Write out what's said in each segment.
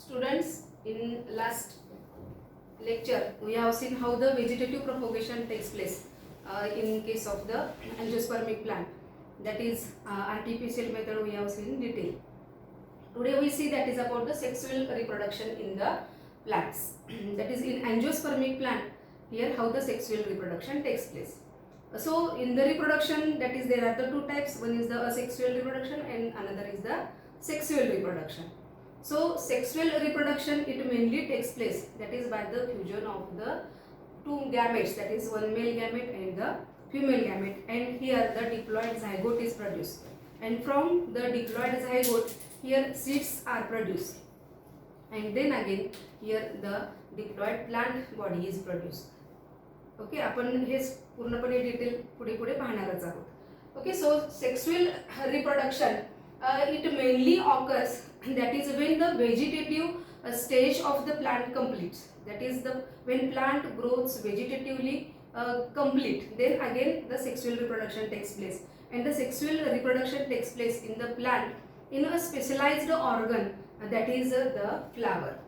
Students, in last lecture we have seen how the vegetative propagation takes place in case of the angiospermic plant, that is artificial method we have seen in detail. Today we see that is about the sexual reproduction in the plants that is in angiospermic plant. Here how the sexual reproduction takes place. So in the reproduction, that is there are the two types, one is the asexual reproduction and another is the sexual reproduction. So sexual reproduction, it mainly takes place, that is by the fusion of the two gametes, that is one male gamete and the female gamete, and here the diploid zygote is produced, and from the diploid zygote here seeds are produced, and then again here the diploid plant body is produced. Okay, आपण हे पूर्णपणे detail पुढे पुढे पाहणारच आहोत. Okay, so sexual reproduction it mainly occurs, that is when the vegetative stage of the plant completes, that is the when plant grows vegetatively complete, then again the sexual reproduction takes place, and the sexual reproduction takes place in the plant in a specialized organ, that is the flower.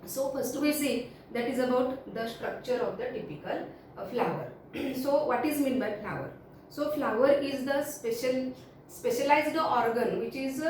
So first we see that is about the structure of the typical flower. So what is meant by flower? So flower is the specialized organ which is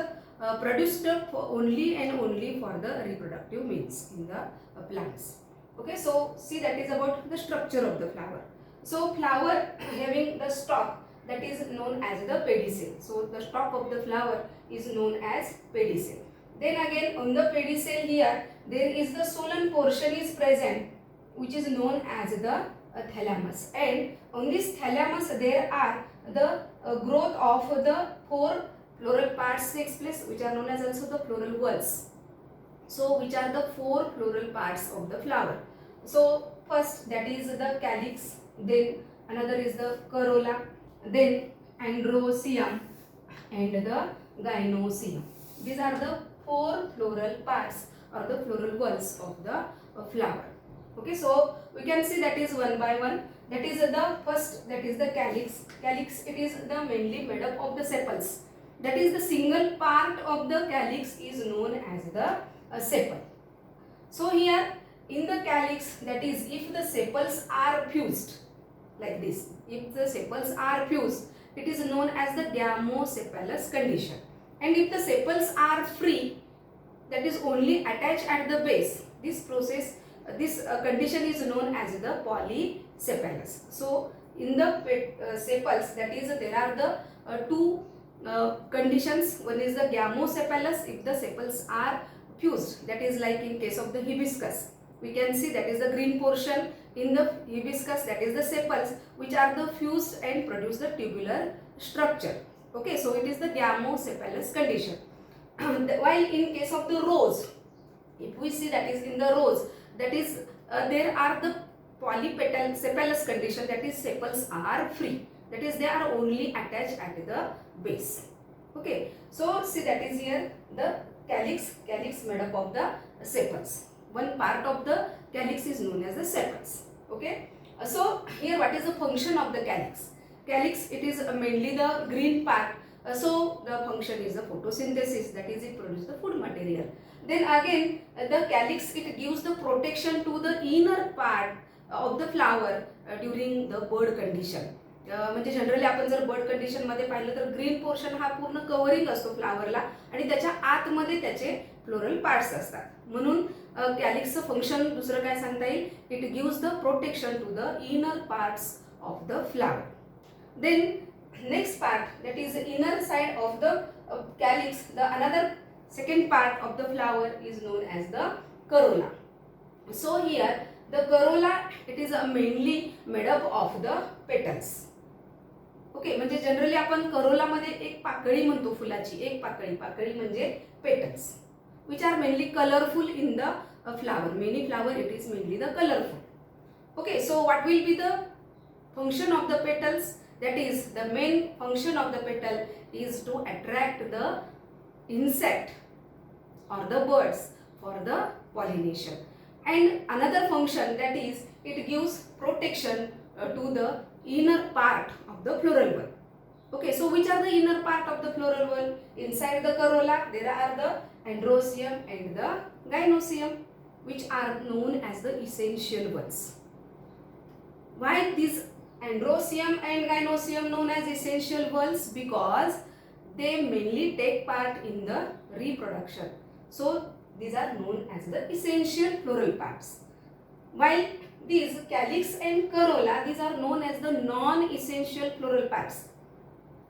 produced only and only for the reproductive means in the plants. Okay, so see that is about the structure of the flower. So flower having the stalk, that is known as the pedicel. So the stalk of the flower is known as pedicel. Then again on the pedicel here there is the swollen portion is present which is known as the thalamus, and on this thalamus there are the growth of the four floral parts takes place, which are known as also the floral whorls. So which are the four floral parts of the flower? So first that is the calyx, then another is the corolla, then androecium and the gynoecium. These are the four floral parts or the floral whorls of the flower. Okay, so we can see that is one by one. That is the first, that is the calyx. Calyx, it is the mainly made up of the sepals. That is the single part of the calyx is known as the sepal. So here in the calyx, that is if the sepals are fused like this, if the sepals are fused, it is known as the gamosepalous condition. And if the sepals are free, that is only attached at the base, this process, this condition is known as the polysepalous. So in the sepals, that is there are the two conditions. One is the gamosepalous, if the sepals are fused, that is like in case of the hibiscus, we can see that is the green portion in the hibiscus, that is the sepals which are the fused and produce the tubular structure. Okay, so it is the gamosepalous condition. While in case of the rose, if we see that is in the rose, that is there are the polypetal sepalous condition, that is sepals are free, that is they are only attached at the base. Okay, so see that is here the calyx made up of the sepals. One part of the calyx is known as the sepals. Okay, so here what is the function of the calyx? Calyx, it is mainly the green part. So the function is the photosynthesis, that is it produces the food material. Then again the calyx, it gives the protection to the inner part of the flower during the bud condition. म्हणजे generally आपण जर bird condition मध्ये पाहिलं तर green portion हा पूर्ण covering असतो फ्लावरला आणि त्याच्या आतमध्ये त्याचे फ्लोरल पार्ट्स असतात. म्हणून कॅलिक्सचं फंक्शन दुसरं काय सांगता येईल, it gives the protection to the inner parts of the flower. Then next part, that is the inner side of the calyx, the another second part of the flower is known as the corolla. So here the corolla, it is mainly made up of the petals. Okay, म्हणजे generally आपण Corolla मध्ये एक पाकळी म्हणतो फुलाची, एक पाकळी म्हणजे petals, which are mainly colorful in the flower. Many flower it is mainly the colorful. Okay, so what will be the function of the petals? That is the main function of the petal is to attract the insect or the birds for the pollination. And another function, that is it gives protection to the inner part of the floral whorl. Okay, so which are the inner part of the floral whorl? Inside the corolla there are the androecium and the gynocium, which are known as the essential ones. Why these androecium and gynocium known as essential ones? Because they mainly take part in the reproduction. So these are known as the essential floral parts. While these calyx and corolla, these are known as the non-essential floral parts.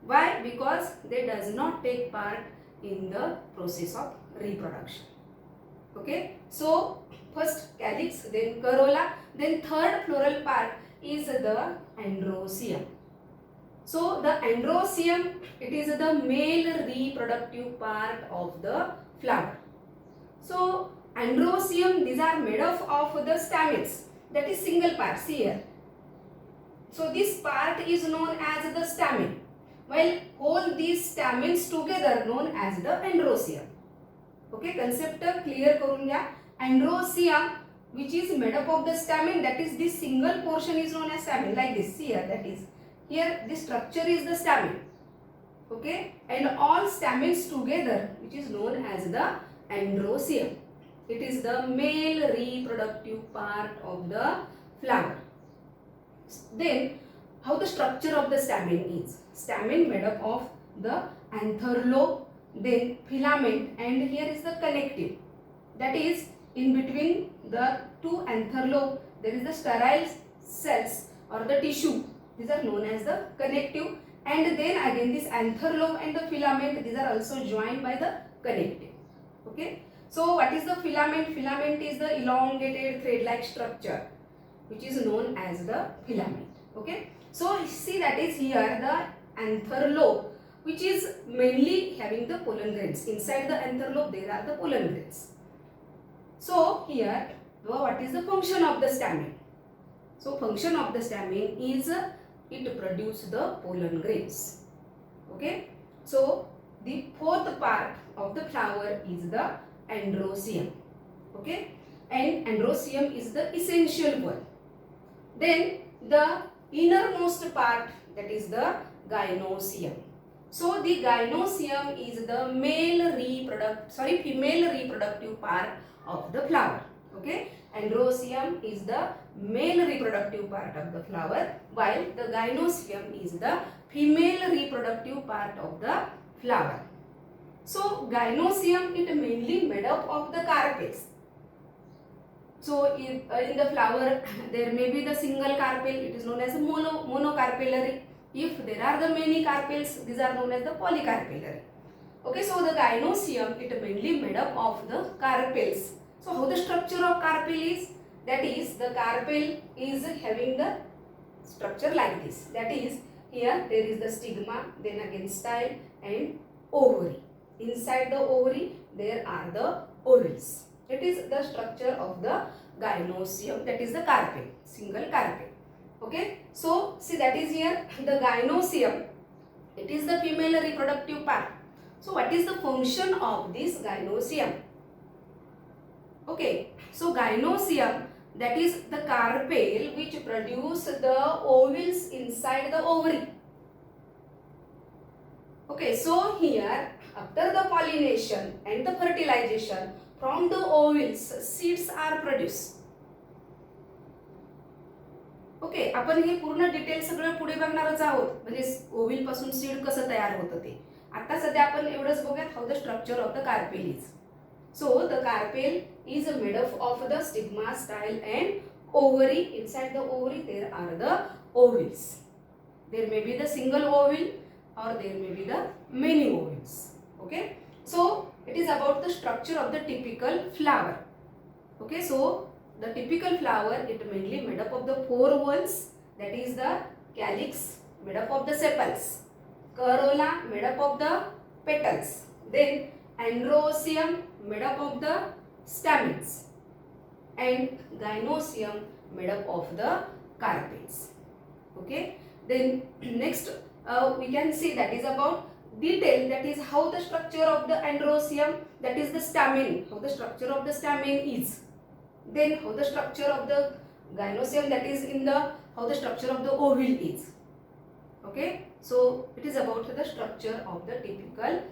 Why? Because they does not take part in the process of reproduction. Okay, so first calyx, then corolla, then third floral part is the androecium. So the androecium, it is the male reproductive part of the flower. So androecium, these are made of the stamens, that is single parts here. So this part is known as the stamen, while all these stamens together known as the androecium. Okay, concept clear करून घ्या. Androecium, which is made up of the stamen, that is this single portion is known as stamen, like this here, that is here this structure is the stamen. Okay, and all stamens together, which is known as the androecium. It is the male reproductive part of the flower. Then how the structure of the stamen is? Stamen made up of the anther lobe, then filament, and here is the connective. That is, in between the two anther lobe there is the sterile cells or the tissue. These are known as the connective, and then again this anther lobe and the filament, these are also joined by the connective. Okay, so what is the filament? Filament is the elongated thread like structure which is known as the filament. Okay, so see, that is here the anther lobe, which is mainly having the pollen grains. Inside the anther lobe there are the pollen grains. So here what is the function of the stamen? So function of the stamen is it produces the pollen grains. Okay, so the fourth part of the flower is the androecium. Okay, and androecium is the essential one. Then the innermost part, that is the gynocium. So the gynocium is the female reproductive part of the flower. Okay, androecium is the male reproductive part of the flower, while the gynocium is the female reproductive part of the flower. So gynocium, it mainly made up of the carpels. So in the flower there may be the single carpel, it is known as monocarpellary. If there are the many carpels, these are known as the polycarpellary. Okay, so the gynocium, it mainly made up of the carpels. So how the structure of carpel is? That is, the carpel is having the structure like this. That is, here there is the stigma, then again style and ovary. Inside the ovary there are the ovules. It is the structure of the gynocium, that is the carpel, single carpel. Okay, so see, that is here the gynocium, it is the female reproductive part. So what is the function of this gynocium? Okay, so gynocium, that is the carpel which produce the ovules inside the ovary. Okay, so here after the pollination and the fertilization, from the ovules seeds are produced. Okay, आपण हे पूर्ण detail सगळं पुढे बघणारच आहोत, म्हणजे ओव्हिल पासून seed कसं तयार होतं ते. आता सध्या आपण एवढंच बघूयात how the structure of the carpel is. So the carpel is made up of the stigma, style and ovary. Inside the ovary there are the ovules. There may be the single ovule or there may be the many ovules. Okay, so it is about the structure of the typical flower. Okay, so the typical flower, it mainly made up of the four ones, that is the calyx made up of the sepals, corolla made up of the petals, then androecium made up of the stamens, and gynocium made up of the carpels. Okay, then next we can see that is about detail, that is how the structure of the androecium, that is the stamen, how the structure of the stamen is. Then how the structure of the gynocium, that is in the how the structure of the ovule is. Okay, so it is about the structure of the typical